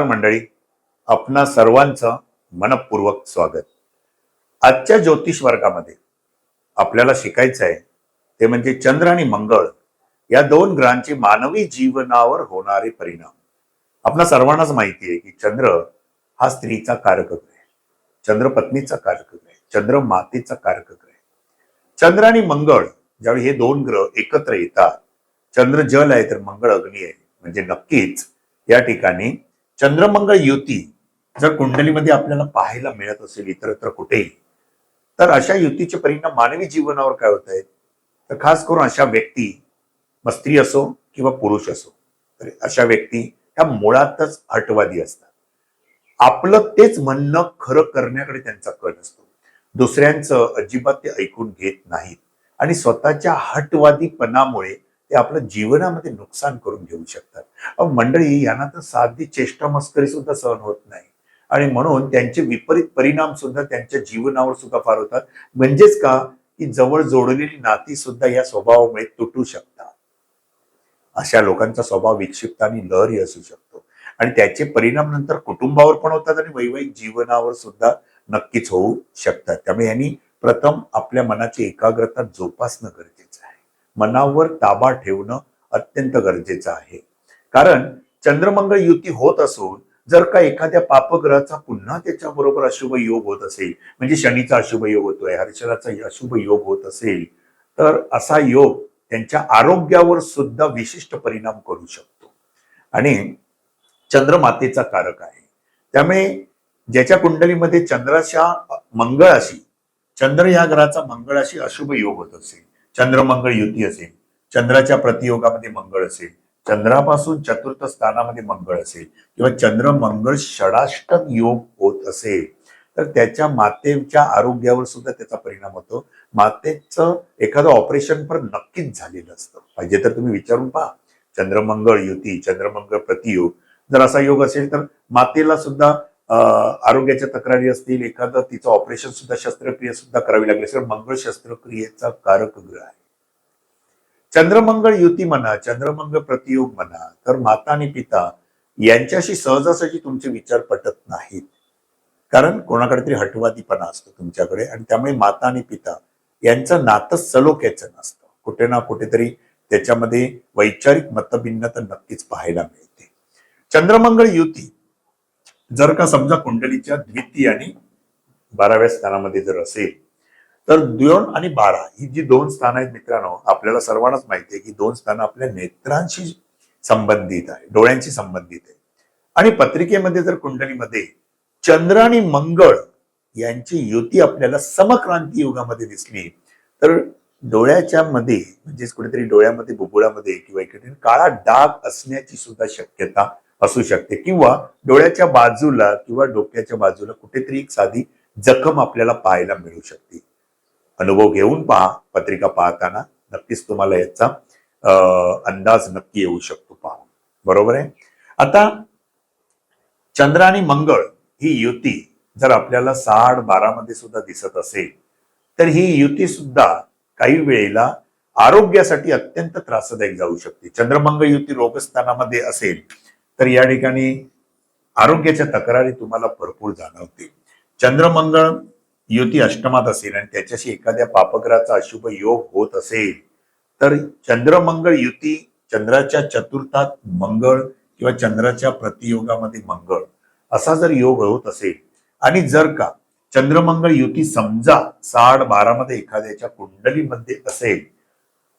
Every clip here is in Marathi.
मंडळी, आपणा सर्वांचं मनपूर्वक स्वागत. आजच्या ज्योतिष वर्गामध्ये आपल्याला शिकायचं आहे ते म्हणजे चंद्र आणि मंगळ या दोन ग्रहांचे मानवी जीवनावर होणारे परिणाम. आपणा सर्वांनाच माहिती आहे की चंद्र हा स्त्रीचा कारक ग्रह आहे, चंद्र पत्नीचा कारक ग्रह आहे, चंद्र मातेचा कारक ग्रह आहे. चंद्र आणि मंगळ ज्यावेळी हे दोन ग्रह एकत्र येतात, चंद्र जल आहे तर मंगळ अग्नी आहे, म्हणजे नक्कीच या ठिकाणी चंद्रमंगळ युती जर कुंडलीमध्ये आपल्याला पाहायला मिळत असेल इतरत्र कुठेही, तर अशा युतीचे परिणाम मानवी जीवनावर काय होत आहेत, तर खास करून अशा व्यक्ती, स्त्री असो किंवा पुरुष असो, तर अशा व्यक्ती ह्या मुळातच हटवादी असतात. आपलं तेच म्हणणं खरं करण्याकडे त्यांचा कल असतो, दुसऱ्यांचं अजिबात ते ऐकून घेत नाहीत आणि स्वतःच्या हटवादीपणामुळे ते आपल्या जीवनामध्ये नुकसान करून घेऊ शकतात. मंडळी, यांना तर साधी चेष्टा मस्करी सुद्धा सहन होत नाही आणि म्हणून त्यांचे विपरीत परिणाम सुद्धा त्यांच्या जीवनावर सुद्धा फार होतात. म्हणजेच का की जवळ जोडलेली नाती सुद्धा या स्वभावामुळे तुटू शकतात. अशा लोकांचा स्वभाव विक्षिप्त आणि लहरी असू शकतो आणि त्याचे परिणाम नंतर कुटुंबावर पण होतात आणि वैवाहिक जीवनावर सुद्धा नक्कीच होऊ शकतात. त्यामुळे यांनी प्रथम आपल्या मनाची एकाग्रता जोपासणं गरजेचं आहे, मनावर ताबा ठेवणं अत्यंत गरजेचं आहे. कारण चंद्रमंगळ युती होत असून जर का एखाद्या पापग्रहाचा पुन्हा त्याच्याबरोबर अशुभ योग होत असेल, म्हणजे शनीचा अशुभ योग होतोय, हर्षदाचा अशुभ योग होत असेल, तर असा योग त्यांच्या आरोग्यावर सुद्धा विशिष्ट परिणाम करू शकतो. आणि चंद्र मातेचा कारक आहे, त्यामुळे ज्याच्या कुंडलीमध्ये चंद्राच्या मंगळाशी, चंद्र या ग्रहाचा मंगळाशी अशुभ योग होत असेल, चंद्रमंगळ युती असेल, चंद्राच्या प्रतियोगामध्ये मंगळ असेल, चंद्रापासून चतुर्थ स्थानामध्ये मंगळ असेल किंवा चंद्र मंगळ षडाष्टक योग होत असेल, तर त्याच्या मातेच्या आरोग्यावर सुद्धा त्याचा परिणाम होतो. मातेचं एखादं ऑपरेशन पण नक्कीच झालेलं असतं. पाहिजे तर तुम्ही विचारून पहा, चंद्रमंगळ युती, चंद्रमंगळ प्रतियोग जर असा योग असेल तर मातेला सुद्धा आरोग्याच्या तक्रारी असतील, एखादं तिचं ऑपरेशन सुद्धा, शस्त्रक्रिया सुद्धा करावी लागली असेल. मंगळ शस्त्रक्रियेचा कारक ग्रह आहे. चंद्रमंगळ युती म्हणा, चंद्रमंगळ प्रतियोग म्हणा, तर माता आणि पिता यांच्याशी सहजासहजी तुमचे विचार पटत नाहीत. कारण कोणाकडे तरी हटवादीपणा असतो तुमच्याकडे आणि त्यामुळे माता आणि पिता यांचं नातं सलोख्याचं नसतं. कुठे ना कुठेतरी त्याच्यामध्ये वैचारिक मतभिन्नता नक्कीच पाहायला मिळते. चंद्रमंगळ युती जर का समजा कुंडलीच्या द्वितीय आणि 12व्या स्थानामध्ये जर असेल, तर 2 आणि 12 ही जी दोन स्थान आहेत मित्रांनो, आपल्याला सर्वांनाच माहिती आहे की दोन स्थान आपल्या नेत्रांशी संबंधित आहे, डोळ्यांशी संबंधित आहे. आणि पत्रिकेमध्ये जर कुंडलीमध्ये चंद्र आणि मंगळ यांची युती आपल्याला समक्रांती युगामध्ये दिसली, तर डोळ्याच्या मध्ये म्हणजेच कुठेतरी डोळ्यामध्ये, बुबुळामध्ये किंवा इकडे काळा डाग असण्याची सुद्धा शक्यता असू शकते किंवा डोळ्याच्या बाजूला किंवा डोक्याच्या बाजूला कुठेतरी एक साधी जखम आपल्याला पाहायला मिळू शकते. अनुभव घेऊन पहा, पत्रिका पाहताना नक्कीच तुम्हाला याचा अंदाज नक्की येऊ शकतो. पहा, बरोबर आहे. आता चंद्र आणि मंगळ ही युती जर आपल्याला 6-12 मध्ये सुद्धा दिसत असेल, तर ही युती सुद्धा काही वेळेला आरोग्यासाठी अत्यंत त्रासदायक जाऊ शकते. चंद्रमंगळ युती रोगस्थानामध्ये असेल तर या ठिकाणी आरोग्याच्या तक्रारी तुम्हाला भरपूर जाणवतील. चंद्रमंगळ युती अष्टमात असेल आणि त्याच्याशी एखाद्या पापग्रहाचा अशुभ योग होत असेल, तर चंद्रमंगळ युती, चंद्राच्या चतुर्थात मंगळ किंवा चंद्राच्या प्रतियोगामध्ये मंगळ असा जर योग होत असेल आणि जर का चंद्रमंगळ युती समजा 6-12 मध्ये एखाद्याच्या कुंडलीमध्ये असेल,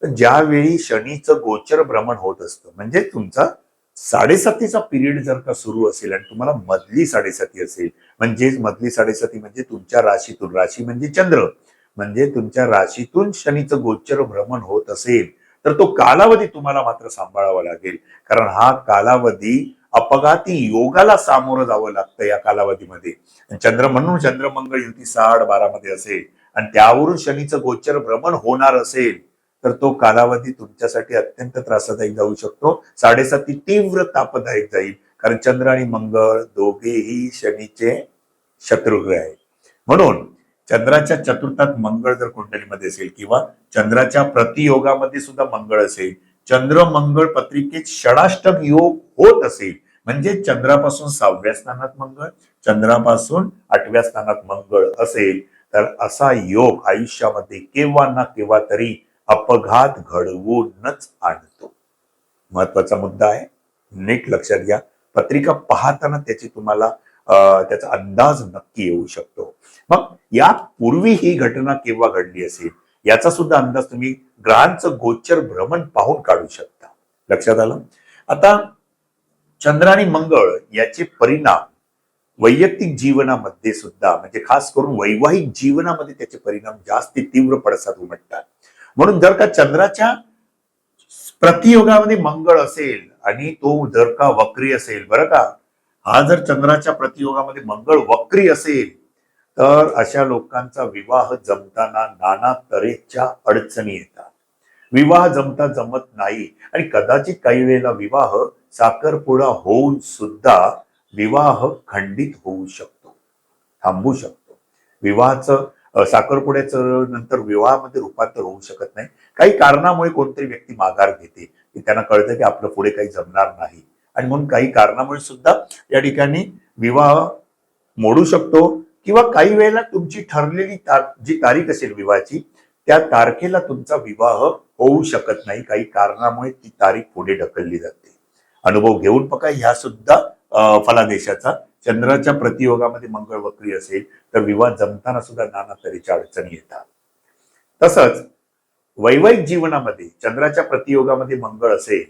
तर ज्यावेळी शनीचं गोचर भ्रमण होत असतं, म्हणजे तुमचा 7.5 पिरियड जर का सुरू असेल आणि तुम्हाला मधली 7.5 असेल, म्हणजेच मधली 7.5 म्हणजे तुमच्या राशीतून, राशी म्हणजे चंद्र, म्हणजे तुमच्या राशीतून शनीचं गोचर भ्रमण होत असेल, तर तो कालावधी तुम्हाला मात्र सांभाळावा लागेल. कारण हा कालावधी अपघाती योगाला सामोरं जावं लागतं. या कालावधीमध्ये चंद्र, म्हणून चंद्रमंगळ युती 6-12 मध्ये असेल आणि त्यावरून शनीचं गोचर भ्रमण होणार असेल, तर तो कालावधी तुमच्यासाठी अत्यंत त्रासदायक जाऊ शकतो. 7.5 तीव्र तापदायक जाईल, कारण चंद्र आणि मंगळ दोघेही शनीचे शत्रुग्रह आहेत. म्हणून चंद्राच्या चतुर्थात मंगळ जर कुंडलीमध्ये असेल किंवा चंद्राच्या प्रतियोगामध्ये सुद्धा मंगळ असेल, चंद्र मंगळ पत्रिकेत षडाष्टक योग होत असेल, म्हणजे चंद्रापासून 6व्या स्थानात मंगळ, चंद्रापासून 8व्या स्थानात मंगळ असेल तर असा योग आयुष्यामध्ये केव्हा ना केव्हा तरी अपघात घडवूनच आणतो. महत्वाचा मुद्दा आहे, नीट लक्षात घ्या. पत्रिका पाहताना त्याची तुम्हाला त्याचा अंदाज नक्की येऊ शकतो. मग यापूर्वी ही घटना केव्हा घडली असेल याचा सुद्धा अंदाज तुम्ही ग्रहांचं गोचर भ्रमण पाहून काढू शकता. लक्षात आलं? आता चंद्र आणि मंगळ याचे परिणाम वैयक्तिक जीवनामध्ये सुद्धा म्हणजे खास करून वैवाहिक जीवनामध्ये त्याचे परिणाम जास्त तीव्र पडसाद उमटतात. म्हणून जर का चंद्राच्या प्रतियोगामध्ये मंगळ असेल आणि तो जर का वक्री असेल, बरं का, हा जर चंद्राच्या प्रतियोगामध्ये मंगळ वक्री असेल तर अशा लोकांचा विवाह जमताना नाना तऱ्हेच्या अडचणी येतात. विवाह जमता जमत नाही आणि कदाचित काही वेळेला विवाह साखरपुडा होऊन सुद्धा विवाह खंडित होऊ शकतो, थांबू शकतो. विवाहाचं साखरपुड्याचं नंतर विवाहामध्ये रूपांतर होऊ शकत नाही. काही कारणामुळे कोणतरी व्यक्ती माघार घेते की त्यांना कळतं की आपलं पुढे काही जमणार नाही आणि म्हणून काही कारणामुळे सुद्धा या ठिकाणी विवाह मोडू शकतो किंवा काही वेळेला तुमची ठरलेली जी तारीख असेल विवाहाची त्या तारखेला तुमचा विवाह होऊ शकत नाही. काही कारणामुळे ती तारीख पुढे ढकलली जाते. अनुभव घेऊन बघा ह्या सुद्धा फलादेशाचा. चंद्राच्या प्रतियोगामध्ये मंगळ वक्री असेल तर विवाह जमताना सुद्धा नाना तऱ्हेच्या अडचणी येतात. तसंच वैवाहिक जीवनामध्ये चंद्राच्या प्रतियोगामध्ये मंगळ असेल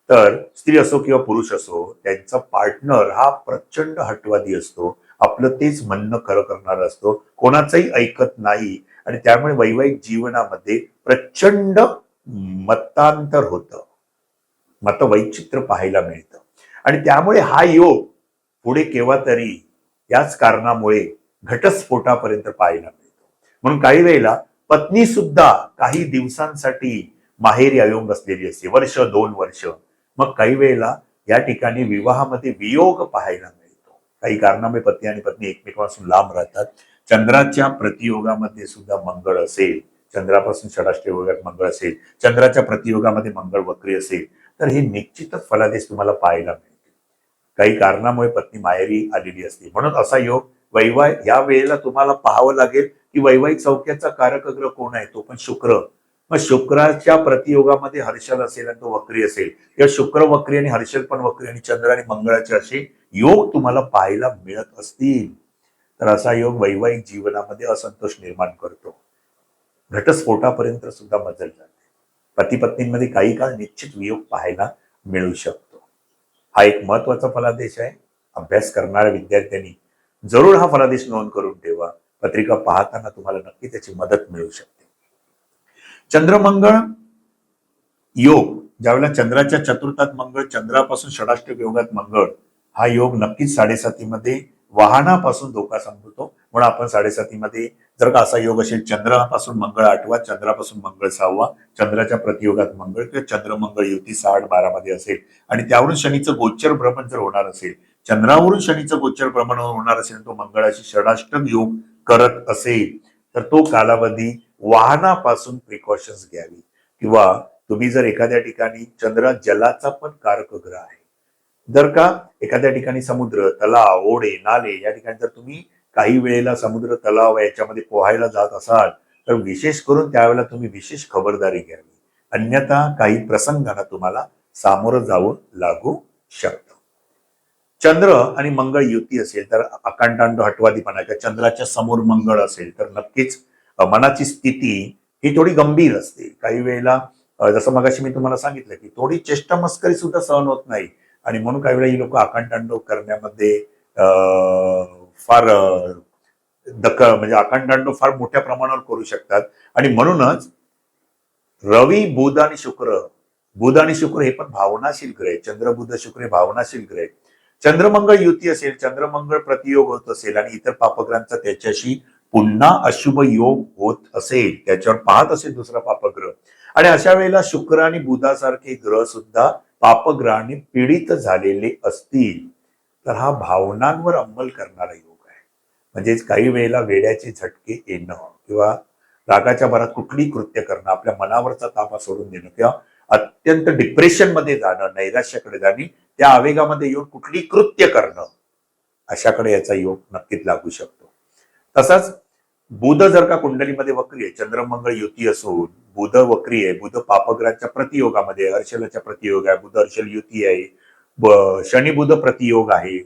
तर स्त्री असो किंवा पुरुष असो त्यांचा पार्टनर हा प्रचंड हटवादी असतो. आपलं तेच म्हणणं खरं करणारा असतो, कोणाचंही ऐकत नाही आणि त्यामुळे वैवाहिक जीवनामध्ये प्रचंड मतांतर होतं, मतवैचित्र्य पाहायला मिळतं आणि त्यामुळे हा योग पुढे केव्हा तरी याच कारणामुळे घटस्फोटापर्यंत पाहायला मिळतो. म्हणून काही वेळेला पत्नी सुद्धा काही दिवसांसाठी माहेरी अयोंग असलेली असते, वर्ष 2 वर्ष. मग काही वेळेला या ठिकाणी विवाहामध्ये वियोग पाहायला मिळतो. काही कारणामुळे पती आणि पत्नी एकमेकांपासून लांब राहतात. चंद्राच्या प्रतियोगामध्ये सुद्धा मंगळ असेल, चंद्रापासून षडाष्टक योगात मंगळ असेल, चंद्राच्या प्रतियोगामध्ये मंगळ वक्री असेल तर हे निश्चितच फलादेश तुम्हाला पाहायला मिळते. काही कारणामुळे पत्नी माहेरी आलेली असते, म्हणून असा योग या वेळेला तुम्हाला पाहावं लागेल की वैवाहिक सौख्याचा कारक ग्रह कोण आहे, तो पण शुक्र. मग शुक्राच्या प्रतियोगामध्ये हर्षल असेल आणि तो वक्री असेल किंवा शुक्र वक्री आणि हर्षल पण वक्री आणि चंद्र आणि मंगळाचे असे योग तुम्हाला पाहायला मिळत असतील तर असा योग वैवाहिक जीवनामध्ये असंतोष निर्माण करतो, घटस्फोटापर्यंत सुद्धा मजल जाते. पती पत्नींमध्ये काही काळ निश्चित वियोग पाहायला मिळू शकतो. हा एक महत्वाचा फलादेश आहे. अभ्यास करणाऱ्या विद्यार्थ्यांनी जरूर हा फलादेश नोंद करून ठेवा. पत्रिका पाहताना तुम्हाला नक्की त्याची मदत मिळू शकते. चंद्रमंगळ योग ज्यावेळेला चंद्राच्या चतुर्थात मंगळ, चंद्रापासून षडाष्टक योगात मंगळ, हा योग नक्कीच 7.5मध्ये वाहनापासून धोका संभवतो. म्हणून आपण 7.5मध्ये जर का असा योग असेल, चंद्रापासून मंगळ 8वा, चंद्रापासून मंगळ 6वा, चंद्राच्या प्रतियोगात मंगळ किंवा चंद्रमंगळ युती 6-12मध्ये असेल आणि त्यावरून शनीचं गोचर भ्रमण जर होणार असेल, चंद्रावरून शनीचं गोचर भ्रमण होणार असेल, तो मंगळाशी षडाष्टक योग करत असेल तर तो कालावधी वाहनापासून प्रिकॉशन्स घ्यावी. किंवा तुम्ही जर एखाद्या ठिकाणी, चंद्र जलाचा पण कारक ग्रह आहे, जर का एखाद्या ठिकाणी समुद्र, तलाव, ओढे, नाले या ठिकाणी जर तुम्ही काही वेळेला समुद्र, तलाव याच्यामध्ये पोहायला जात असाल तर विशेष करून त्यावेळेला तुम्ही विशेष खबरदारी घ्यावी, अन्यथा काही प्रसंगांना तुम्हाला सामोरं जावं लागू शकतं. चंद्र आणि मंगळ युती असेल तर आकांडांड हटवादीपणा किंवा चंद्राच्या समोर मंगळ असेल तर नक्कीच मनाची स्थिती ही थोडी गंभीर असते. काही वेळेला जसं मगाशी मी तुम्हाला सांगितलं की थोडी चेष्टा मस्करी सुद्धा सहन होत नाही आणि म्हणून काही वेळा ही लोक आकांडांड करण्यामध्ये फार म्हणजे आकांडांड फार मोठ्या प्रमाणावर करू शकतात. आणि म्हणूनच रवी, बुध आणि शुक्र हे पण भावनाशील ग्रह आहेत. चंद्र, बुध, शुक्र हे भावनाशील ग्रह आहेत. चंद्रमंगळ युती असेल, चंद्रमंगळ प्रतियोग होत असेल आणि इतर पापग्रहांचा त्याच्याशी पुन्हा अशुभ योग होत असेल, त्याच्यावर पाहत असेल दुसरा पापग्रह, आणि अशा वेळेला शुक्र आणि बुधासारखे ग्रह सुद्धा पापग्रहांनी पीडित झालेले असतील तर हा भावनांवर अंमल करणारा योग आहे. म्हणजेच काही वेळेला वेड्याचे झटके येणं किंवा रागाच्या भरात कुठली कृत्य करणं, आपल्या मनावरचा ताबा सोडून देणं किंवा अत्यंत डिप्रेशन मध्ये जाणं, नैराश्याकडे जाणे, त्या आवेगामध्ये येऊन कुठली कृत्य करणं, अशाकडे याचा योग नक्कीच लागू शकतो. तसाच बुध जर का कुंडलीमध्ये वक्री आहे, चंद्रमंगळ युती असून बुध वक्री आहे, बुध पापग्रहाच्या प्रतियोगामध्ये, हर्षलाच्या प्रतियोग आहे, बुध हर्षल युती आहे, शनी बुध प्रतियोग आहे,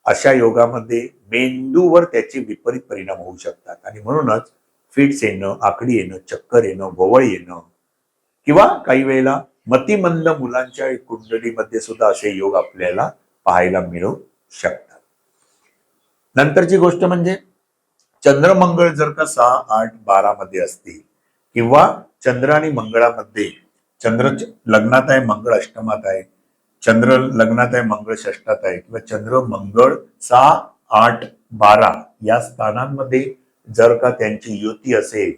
अशा योगामध्ये मेंदूवर त्याचे विपरीत परिणाम होऊ शकतात. आणि म्हणूनच फिट्स येणं, आकडी येणं, चक्कर येणं, भोवळ येणं, किंवा काही वेळेला मतिमंद मुलांच्या कुंडलीमध्ये सुद्धा असे योग आपल्याला पाहायला मिळू शकतात. नंतरची गोष्ट म्हणजे चंद्रमंगळ जर का 6, 8, 12 मध्ये असतील, किंवा चंद्र आणि मंगळामध्ये, चंद्र लग्नात आहे, मंगळ अष्टमात आहे, चंद्र लग्नात आहे, मंगळ षष्ठात आहे, किंवा चंद्र मंगळ 6, 8, 12 या स्थानांमध्ये जर का त्यांची युती असेल,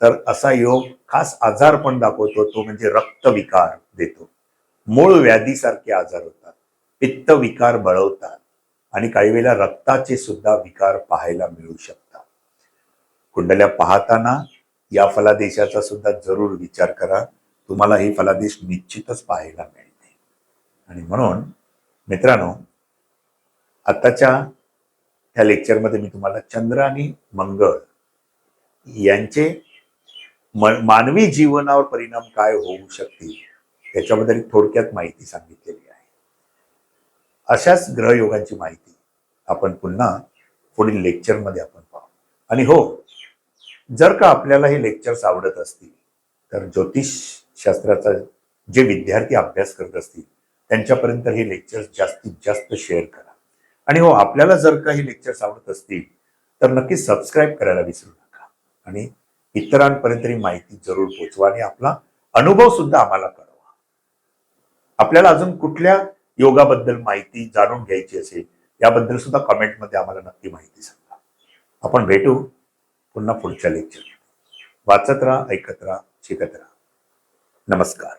तर असा योग खास आजार पण दाखवतो, तो म्हणजे रक्तविकार देतो. मूळ व्याधीसारखे आजार होतात, पित्त विकार बळवतात, आणि काही वेळेला रक्ताचे सुद्धा विकार पाहायला मिळू शकतात. कुंडल्या पाहताना या फलादेशाचा सुद्धा जरूर विचार करा. तुम्हाला ही फलादेश निश्चितच पाहायला मिळते. आणि म्हणून मित्रांनो, आताच्या ह्या लेक्चरमध्ये मी तुम्हाला चंद्र आणि मंगळ यांचे मानवी जीवनावर परिणाम काय होऊ शकतील याच्याबद्दल थोडक्यात माहिती सांगितलेली आहे. अशाच ग्रहयोगांची माहिती आपण पुन्हा पुढील लेक्चरमध्ये आपण पाहू. आणि हो, जर का आपल्याला हे लेक्चर्स आवडत असतील तर ज्योतिष शास्त्राचा जे विद्यार्थी अभ्यास करत असतील त्यांच्यापर्यंत हे लेक्चर्स जास्तीत जास्त शेअर करा. आणि हो, आपल्याला जर का हे लेक्चर्स आवडत असतील तर नक्की सबस्क्राईब करायला विसरू नका, आणि इतरांपर्यंत ही माहिती जरूर पोहोचवा, आणि आपला अनुभव सुद्धा आम्हाला कळवा. आपल्याला अजून कुठल्या योगाबद्दल माहिती जाणून घ्यायची असेल याबद्दल सुद्धा कमेंटमध्ये आम्हाला नक्की माहिती सांगा. आपण भेटू पुन्हा पुढच्या लेक्चर. वाचत राहा, ऐकत राहा, शिकत राहा. नमस्कार.